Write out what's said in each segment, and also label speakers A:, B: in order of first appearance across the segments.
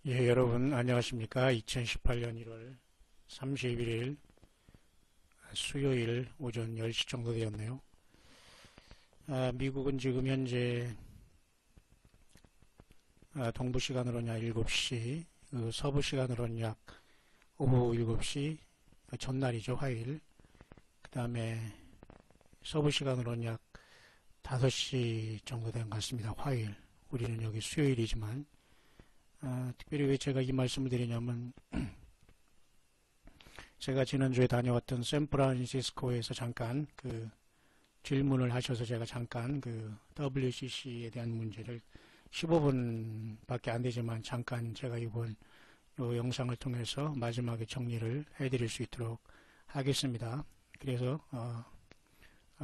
A: 예, 여러분 안녕하십니까? 2018년 1월 31일 수요일 오전 10시 정도 되었네요. 미국은 지금 현재 동부 시간으로는 약 7시, 서부 시간으로는 약 오후 7시, 전날이죠, 화요일. 그 다음에 서부 시간으로는 약 5시 정도 된 것 같습니다, 화요일. 우리는 여기 수요일이지만 특별히 왜 제가 이 말씀을 드리냐면 제가 지난주에 다녀왔던 샌프란시스코에서 잠깐 질문을 하셔서 제가 잠깐 WCC에 대한 문제를 15분밖에 안 되지만 잠깐 제가 이번 요 영상을 통해서 마지막에 정리를 해드릴 수 있도록 하겠습니다. 그래서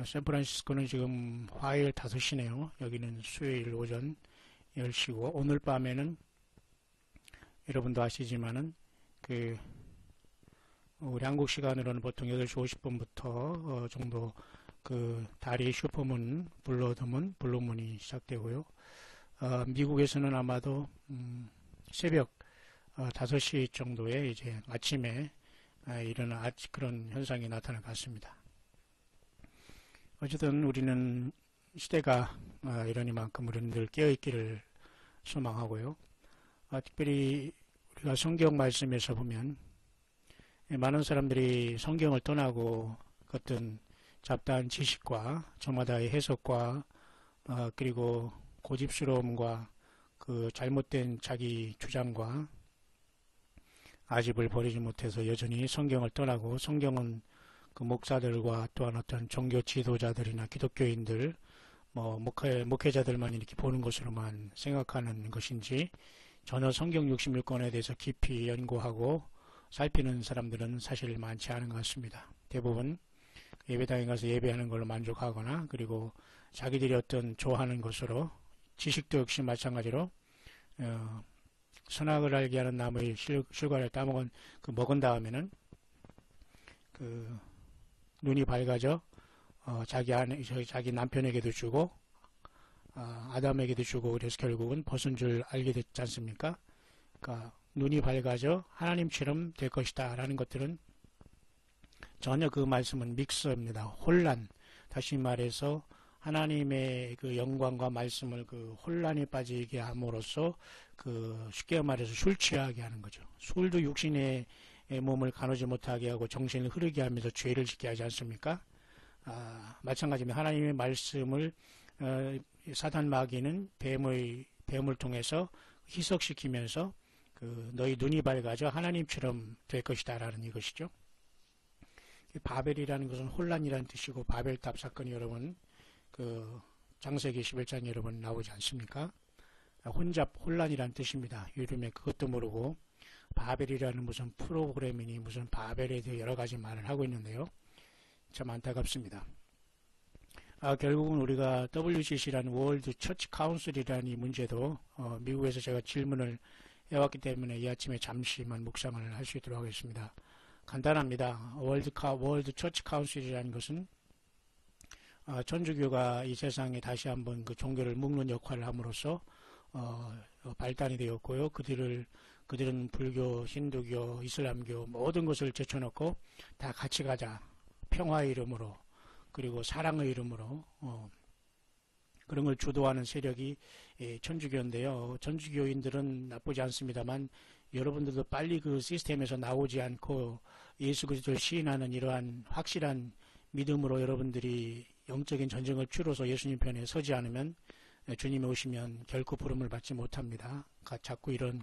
A: 샌프란시스코는 지금 화요일 5시네요. 여기는 수요일 오전 10시고 오늘 밤에는 여러분도 아시지만은 우리 한국 시간으로는 보통 8시 50분부터 정도 다리 슈퍼문, 블루문이 시작되고요. 미국에서는 아마도 새벽 5시 정도에 이제 아침에 일어나 그런 현상이 나타날 것 같습니다. 어쨌든 우리는 시대가 이러니만큼 우리는 깨어있기를 소망하고요. 특별히 우리가 성경 말씀에서 보면 많은 사람들이 성경을 떠나고 어떤 잡다한 지식과 저마다의 해석과 그리고 고집스러움과 잘못된 자기 주장과 아집을 버리지 못해서 여전히 성경을 떠나고 성경은 목사들과 또한 어떤 종교 지도자들이나 기독교인들 목회자들만 이렇게 보는 것으로만 생각하는 것인지 전혀 성경 66권에 대해서 깊이 연구하고 살피는 사람들은 사실 많지 않은 것 같습니다. 대부분 예배당에 가서 예배하는 걸로 만족하거나 그리고 자기들이 어떤 좋아하는 것으로 지식도 역시 마찬가지로 선악을 알게 하는 나무의 실과를 따먹은 먹은 다음에는 눈이 밝아져 자기 남편에게도 주고 아담에게도 주고 그래서 결국은 벗은 줄 알게 됐지 않습니까? 그러니까 눈이 밝아져 하나님처럼 될 것이다 라는 것들은 전혀 그 말씀은 믹스입니다. 혼란. 다시 말해서 하나님의 영광과 말씀을 혼란에 빠지게 함으로써 쉽게 말해서 술 취하게 하는 거죠. 술도 육신의 몸을 가누지 못하게 하고 정신을 흐르게 하면서 죄를 짓게 하지 않습니까? 마찬가지입니다. 하나님의 말씀을 사단 마귀는 뱀을 통해서 희석시키면서 너희 눈이 밝아져 하나님처럼 될 것이다 라는 이것이죠. 바벨이라는 것은 혼란이라는 뜻이고 바벨탑 사건이 여러분 창세기 11장 여러분 나오지 않습니까? 혼란이라는 뜻입니다. 요즘에 그것도 모르고 바벨이라는 무슨 프로그램이니 무슨 바벨에 대해 여러 가지 말을 하고 있는데요. 참 안타깝습니다. 결국은 우리가 WCC라는 월드 처치 카운슬이라는 이 문제도 미국에서 제가 질문을 해왔기 때문에 이 아침에 잠시만 묵상을 할 수 있도록 하겠습니다. 간단합니다. 월드 처치 카운슬이라는 것은 천주교가 이 세상에 다시 한번 종교를 묶는 역할을 함으로써 발단이 되었고요. 그들은 불교, 힌두교, 이슬람교 모든 것을 제쳐놓고 다 같이 가자. 평화의 이름으로 그리고 사랑의 이름으로 그런 걸 주도하는 세력이 천주교인데요. 천주교인들은 나쁘지 않습니다만 여러분들도 빨리 그 시스템에서 나오지 않고 예수 그리스도를 시인하는 이러한 확실한 믿음으로 여러분들이 영적인 전쟁을 치러서 예수님 편에 서지 않으면 주님이 오시면 결코 부름을 받지 못합니다. 자꾸 이런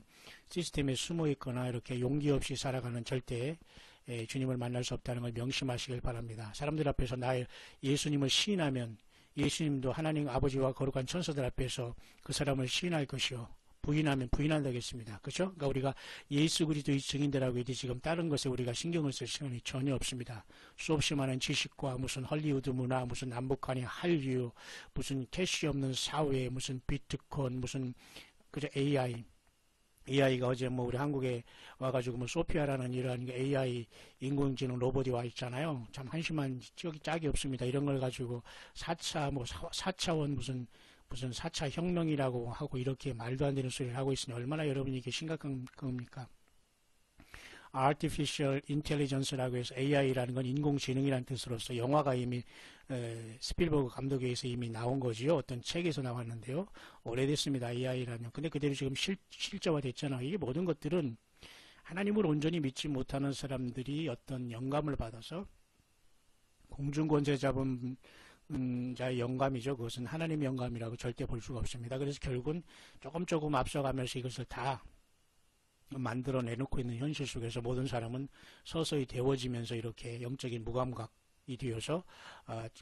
A: 시스템에 숨어 있거나 이렇게 용기 없이 살아가는 절대 주님을 만날 수 없다는 걸 명심하시길 바랍니다. 사람들 앞에서 나의 예수님을 시인하면 예수님도 하나님 아버지와 거룩한 천사들 앞에서 그 사람을 시인할 것이요. 부인하면 부인한다겠습니다. 그렇죠? 그러니까 우리가 예수 그리스도의 증인들하고 이제 지금 다른 것에 우리가 신경을 쓸 시간이 전혀 없습니다. 수없이 많은 지식과 무슨 헐리우드 문화, 무슨 남북한의 한류, 무슨 캐시 없는 사회, 무슨 비트콘, 무슨 그저 AI가 어제 우리 한국에 와가지고 소피아라는 이러한 AI 인공지능 로봇이 와 있잖아요. 참 한심한 짝이 없습니다. 이런 걸 가지고 4차원 무슨 무슨 4차 혁명이라고 하고 이렇게 말도 안 되는 소리를 하고 있으니 얼마나 여러분이 이게 심각한 겁니까? Artificial Intelligence라고 해서 AI라는 건 인공지능이라는 뜻으로서 영화가 이미 스필버그 감독에 의해서 이미 나온 거지요. 어떤 책에서 나왔는데요. 오래됐습니다. AI라는. 근데 그대로 지금 실제화 됐잖아. 이게 모든 것들은 하나님을 온전히 믿지 못하는 사람들이 어떤 영감을 받아서 공중권세 잡은 자의 영감이죠. 그것은 하나님의 영감이라고 절대 볼 수가 없습니다. 그래서 결국은 조금 앞서가면서 이것을 다 만들어 내놓고 있는 현실 속에서 모든 사람은 서서히 데워지면서 이렇게 영적인 무감각이 되어서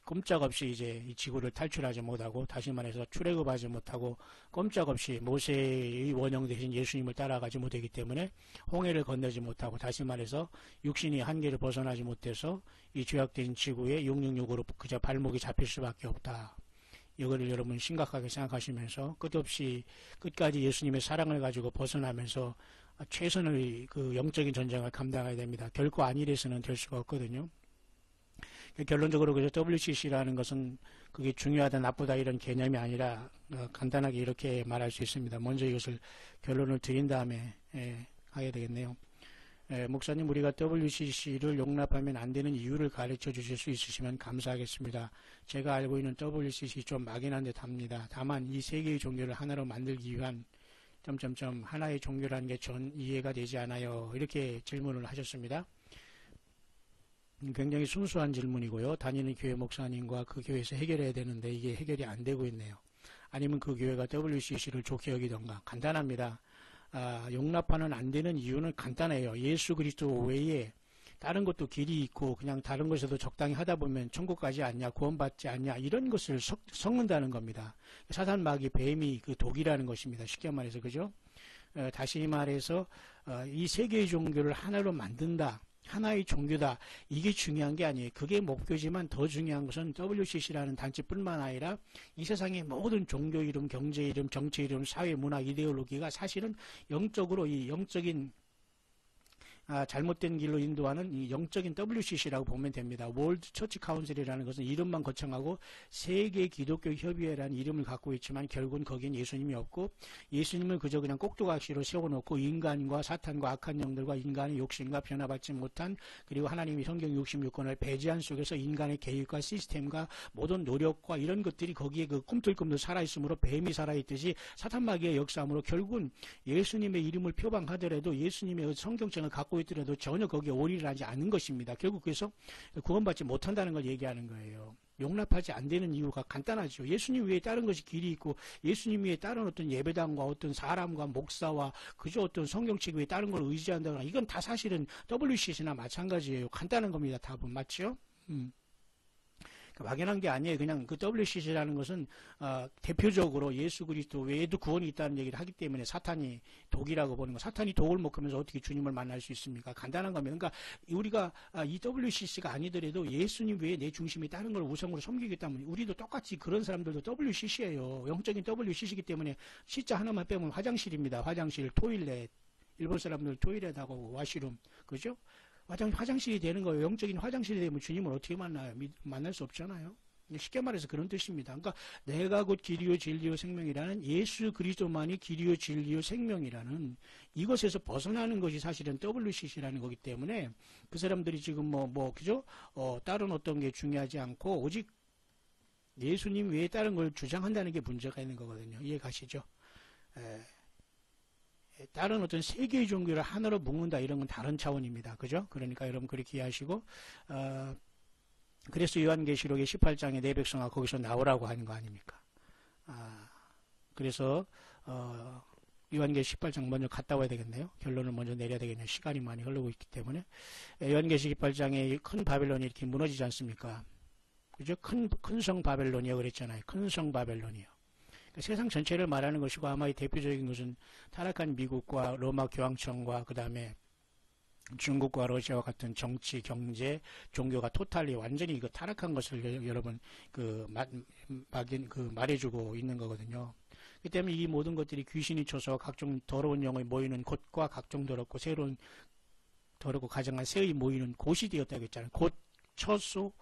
A: 꼼짝없이 이제 이 지구를 탈출하지 못하고, 다시 말해서 출애굽하지 못하고, 꼼짝없이 모세의 원형 대신 예수님을 따라가지 못하기 때문에 홍해를 건너지 못하고, 다시 말해서 육신이 한계를 벗어나지 못해서 이 죄악된 지구에 666으로 그저 발목이 잡힐 수밖에 없다. 이거를 여러분 심각하게 생각하시면서 끝까지 예수님의 사랑을 가지고 벗어나면서 최선의 그 영적인 전쟁을 감당해야 됩니다. 결코 안일해서는 될 수가 없거든요. 결론적으로 그래서 WCC라는 것은 그게 중요하다 나쁘다 이런 개념이 아니라 간단하게 이렇게 말할 수 있습니다. 먼저 이것을 결론을 드린 다음에 하게 되겠네요. 목사님, 우리가 WCC를 용납하면 안 되는 이유를 가르쳐 주실 수 있으시면 감사하겠습니다. 제가 알고 있는 WCC 좀 막연한 듯 합니다. 다만 이 세 개의 종교를 하나로 만들기 위한 하나의 종교라는 게 전 이해가 되지 않아요. 이렇게 질문을 하셨습니다. 굉장히 순수한 질문이고요. 다니는 교회 목사님과 그 교회에서 해결해야 되는데 이게 해결이 안 되고 있네요. 아니면 그 교회가 WCC를 좋게 여기던가. 간단합니다. 용납하는 안 되는 이유는 간단해요. 예수 그리스도 외에 다른 것도 길이 있고 그냥 다른 것에도 적당히 하다 보면 천국 가지 않냐, 구원받지 않냐, 이런 것을 섞는다는 겁니다. 사단 마귀 뱀이 그 독이라는 것입니다. 쉽게 말해서, 그죠? 다시 말해서 이 세 개의 종교를 하나로 만든다, 하나의 종교다, 이게 중요한 게 아니에요. 그게 목표지만 더 중요한 것은 WCC라는 단체뿐만 아니라 이 세상의 모든 종교 이름, 경제 이름, 정치 이름, 사회, 문화, 이데올로기가 사실은 영적으로 이 영적인 잘못된 길로 인도하는 이 영적인 WCC라고 보면 됩니다. 월드 처치 카운슬이라는 것은 이름만 거창하고 세계 기독교 협의회라는 이름을 갖고 있지만 결국은 거기엔 예수님이 없고, 예수님을 그저 그냥 꼭두각시로 세워놓고 인간과 사탄과 악한 영들과 인간의 욕심과 변화받지 못한, 그리고 하나님이 성경 66권을 배제한 속에서 인간의 계획과 시스템과 모든 노력과 이런 것들이 거기에 그 꿈틀꿈틀 살아있으므로 뱀이 살아있듯이 사탄 마귀의 역사함으로 결국은 예수님의 이름을 표방하더라도 예수님의 성경책을 갖고 있더라도 전혀 거기에 올인을 하지 않는 것입니다. 결국 그래서 구원받지 못한다는 걸 얘기하는 거예요. 용납하지 안 되는 이유가 간단하죠. 예수님 외에 다른 것이 길이 있고, 예수님 외에 다른 어떤 예배당과 어떤 사람과 목사와 그저 어떤 성경책 외에 다른 걸 의지한다거나, 이건 다 사실은 WCC나 마찬가지예요. 간단한 겁니다. 답은. 맞죠? 막연한 게 아니에요. 그냥 그 WCC라는 것은 대표적으로 예수 그리스도 외에도 구원이 있다는 얘기를 하기 때문에 사탄이 독이라고 보는 거. 사탄이 독을 먹으면서 어떻게 주님을 만날 수 있습니까? 간단한 겁니다. 그러니까 우리가 이 WCC가 아니더라도 예수님 외에 내 중심이 다른 걸 우상으로 섬기기 때문에 우리도 똑같이 그런 사람들도 WCC예요. 영적인 WCC이기 때문에 C자 하나만 빼면 화장실입니다. 화장실, 토일렛. 일본 사람들 토일렛하고 와시룸. 그죠? 화장실이 되는 거예요. 영적인 화장실이 되면 주님을 어떻게 만나요? 만날 수 없잖아요. 쉽게 말해서 그런 뜻입니다. 그러니까 내가 곧 길이요 진리요 생명이라는 예수 그리스도만이 길이요 진리요 생명이라는 이것에서 벗어나는 것이 사실은 WCC라는 거기 때문에 그 사람들이 지금 그죠? 다른 어떤 게 중요하지 않고 오직 예수님 외에 다른 걸 주장한다는 게 문제가 있는 거거든요. 이해 가시죠? 다른 어떤 세계의 종교를 하나로 묶는다, 이런 건 다른 차원입니다. 그죠? 그러니까 여러분 그렇게 이해하시고, 그래서 요한계시록의 18장에 내 백성아 거기서 나오라고 하는 거 아닙니까? 그래서 요한계시 18장 먼저 갔다 와야 되겠네요. 결론을 먼저 내려야 되겠네요. 시간이 많이 흐르고 있기 때문에. 요한계시 18장에 큰 바벨론이 이렇게 무너지지 않습니까? 그죠? 큰 성 바벨론이요 그랬잖아요. 큰 성 바벨론이요. 세상 전체를 말하는 것이고, 아마 이 대표적인 것은 타락한 미국과 로마 교황청과 그 다음에 중국과 러시아와 같은 정치, 경제, 종교가 토탈리 완전히 이거 타락한 것을 여러분 말해주고 있는 거거든요. 그 때문에 이 모든 것들이 귀신이 쳐서 각종 더러운 영이 모이는 곳과 각종 더럽고 새로운 더럽고 가증한 새의 모이는 곳이 되었다고 했잖아요. 곳 처소,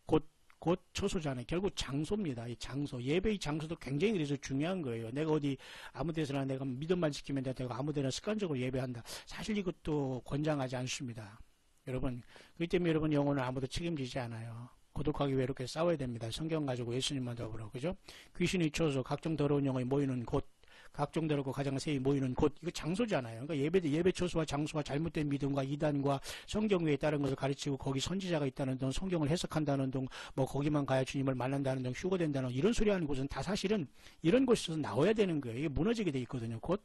A: 곳 곧 처소잖아요. 결국 장소입니다. 이 장소, 예배의 장소도 굉장히 그래서 중요한 거예요. 내가 어디 아무 데서나 내가 믿음만 지키면 내가 아무 데나 습관적으로 예배한다. 사실 이것도 권장하지 않습니다. 여러분, 그렇기 때문에 여러분 영혼은 아무도 책임지지 않아요. 고독하게 외롭게 싸워야 됩니다. 성경 가지고 예수님만 더불어, 그죠? 귀신이 처소, 각종 더러운 영혼이 모이는 곳, 각종 더럽고 가장 세이 모이는 곳, 이거 장소잖아요. 그러니까 예배 처소와 장소가 잘못된 믿음과 이단과 성경 외에 다른 것을 가르치고 거기 선지자가 있다는 등, 성경을 해석한다는 등, 뭐 거기만 가야 주님을 만난다는 등, 휴거된다는 이런 소리 하는 곳은 다 사실은 이런 곳에서 나와야 되는 거예요. 이게 무너지게 돼 있거든요. 곧.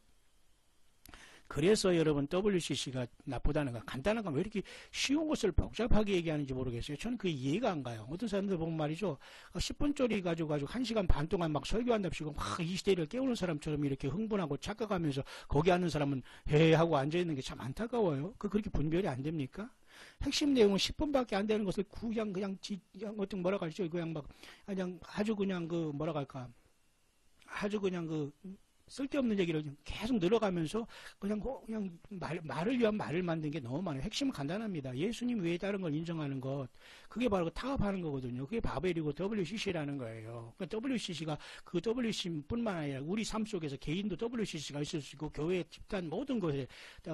A: 그래서 여러분 WCC가 나쁘다는 거, 간단한 거 왜 이렇게 쉬운 것을 복잡하게 얘기하는지 모르겠어요. 저는 그게 이해가 안 가요. 어떤 사람들 보면 말이죠, 10분짜리 가지고 1시간 반 동안 막 설교한답시고 막 이 시대를 깨우는 사람처럼 이렇게 흥분하고 착각하면서 거기 앉는 사람은 헤 하고 앉아있는 게 참 안타까워요. 그렇게 분별이 안 됩니까? 핵심 내용은 10분밖에 안 되는 것을 그냥 어떤 뭐라 할죠, 그냥 아주 그냥 뭐라 할까, 아주 그냥 쓸데없는 얘기를 계속 늘어가면서 그냥 말을 위한 말을 만든 게 너무 많아요. 핵심은 간단합니다. 예수님 외에 다른 걸 인정하는 것, 그게 바로 타협하는 거거든요. 그게 바벨이고 WCC라는 거예요. 그러니까 WCC가 그 WCC뿐만 아니라 우리 삶 속에서 개인도 WCC가 있을 수 있고 교회, 집단 모든 것에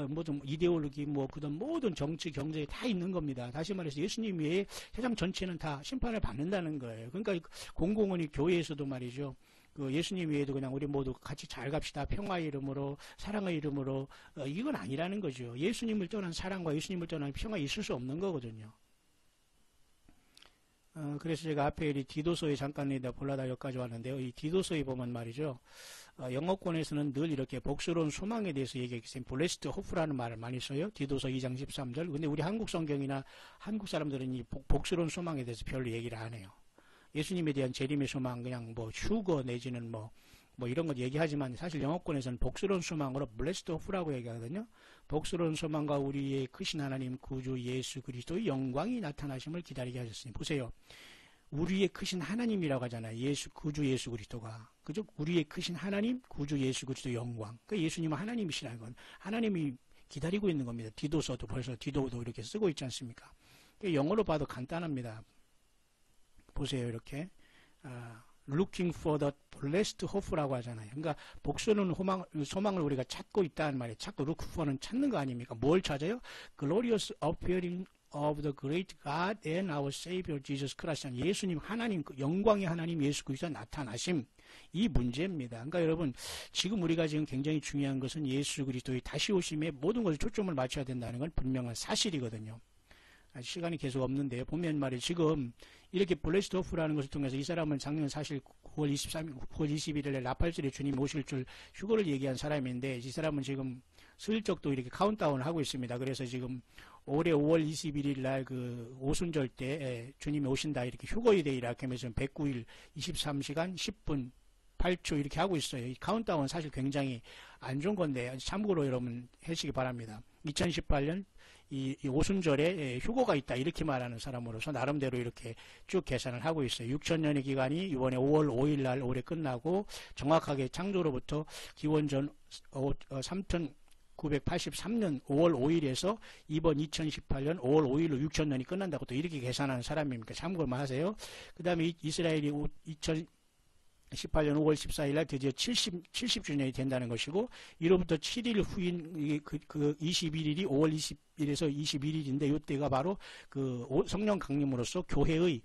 A: 모든 이데올로기 그다음 모든 정치, 경제에 다 있는 겁니다. 다시 말해서 예수님 외에 세상 전체는 다 심판을 받는다는 거예요. 그러니까 공공원이 교회에서도 말이죠. 예수님 외에도 그냥 우리 모두 같이 잘 갑시다. 평화의 이름으로, 사랑의 이름으로, 이건 아니라는 거죠. 예수님을 떠난 사랑과 예수님을 떠난 평화 있을 수 없는 거거든요. 그래서 제가 앞에 이 디도서에 잠깐 볼라다 여기까지 왔는데요. 이 디도서에 보면 말이죠. 영어권에서는 늘 이렇게 복스러운 소망에 대해서 얘기했어요. 블레스트 호프라는 말을 많이 써요. 디도서 2장 13절. 근데 우리 한국 성경이나 한국 사람들은 이 복스러운 소망에 대해서 별로 얘기를 안 해요. 예수님에 대한 재림의 소망, 그냥 휴거 내지는 이런 거 얘기하지만 사실 영어권에서는 복스러운 소망으로 blessed hope라고 얘기하거든요. 복스러운 소망과 우리의 크신 하나님 구주 예수 그리스도의 영광이 나타나심을 기다리게 하셨으니 보세요. 우리의 크신 하나님이라고 하잖아요. 구주 예수 그리스도가. 그죠? 우리의 크신 하나님, 구주 예수 그리스도의 영광. 그러니까 예수님은 하나님이시라는 건 하나님이 기다리고 있는 겁니다. 디도서도 벌써 디도도 이렇게 쓰고 있지 않습니까? 영어로 봐도 간단합니다. 보세요, 이렇게. looking for the blessed hope라고 하잖아요. 그러니까 복수는 소망을 우리가 찾고 있다는 말이에요. 찾고 look for는 찾는 거 아닙니까? 뭘 찾아요? glorious appearing of the great God and our Savior Jesus Christ. 예수님 하나님, 영광의 하나님 예수 그리스도 나타나심. 이 문제입니다. 그러니까 여러분, 지금 우리가 지금 굉장히 중요한 것은 예수 그리스도의 다시 오심에 모든 것을 초점을 맞춰야 된다는 건 분명한 사실이거든요. 시간이 계속 없는데 보면 말이에요. 지금 이렇게 블레스드 호프라는 것을 통해서 이 사람은 작년 사실 9월 21일에 라팔절에 주님 오실 줄 휴거를 얘기한 사람인데 이 사람은 지금 슬쩍 또 이렇게 카운트다운을 하고 있습니다. 그래서 지금 올해 5월 21일 날 오순절 때 주님이 오신다 이렇게 휴거에 대해 이렇게 하면서 109일 23시간 10분 8초 이렇게 하고 있어요. 이 카운트다운 사실 굉장히 안 좋은 건데 참고로 여러분 하시기 바랍니다. 2018년 이 오순절에 휴거가 있다 이렇게 말하는 사람으로서 나름대로 이렇게 쭉 계산을 하고 있어요. 6천년의 기간이 이번에 5월 5일 날 올해 끝나고 정확하게 창조로부터 기원전 3983년 5월 5일에서 이번 2018년 5월 5일로 6천년이 끝난다고 또 이렇게 계산하는 사람입니까? 참고만 하세요. 그 다음에 이스라엘이 2018년 5월 14일 날 드디어 70주년이 된다는 것이고, 이로부터 7일 후인 그 21일이 5월 20일에서 21일인데, 이때가 바로 성령 강림으로써 교회의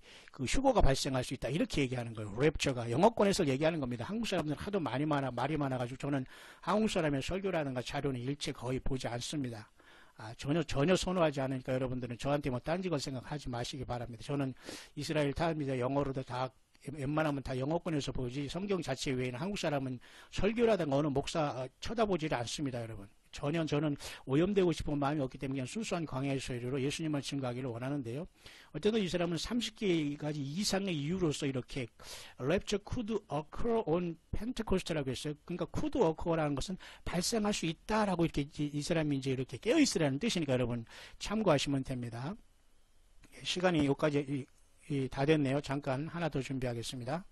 A: 휴거가 발생할 수 있다. 이렇게 얘기하는 거예요. 랩처가. 영어권에서 얘기하는 겁니다. 한국 사람들은 하도 말이 많아가지고 저는 한국 사람의 설교라든가 자료는 일체 거의 보지 않습니다. 전혀 선호하지 않으니까 여러분들은 저한테 딴지걸 생각하지 마시기 바랍니다. 저는 이스라엘 타입니다. 영어로도 다 웬만하면 다 영어권에서 보지 성경 자체 외에는 한국 사람은 설교라든가 어느 목사 쳐다보지를 않습니다. 여러분. 전혀 저는 오염되고 싶은 마음이 없기 때문에 그냥 순수한 광야의 소리로 예수님만 증거하기를 원하는데요. 어쨌든 이 사람은 30개가지 이상의 이유로서 이렇게 rapture could occur on Pentecost라고 했어요. 그러니까 could occur라는 것은 발생할 수 있다라고 이렇게 이 사람이 이제 이렇게 깨어있으라는 뜻이니까 여러분 참고하시면 됩니다. 시간이 여기까지 다 됐네요. 잠깐 하나 더 준비하겠습니다.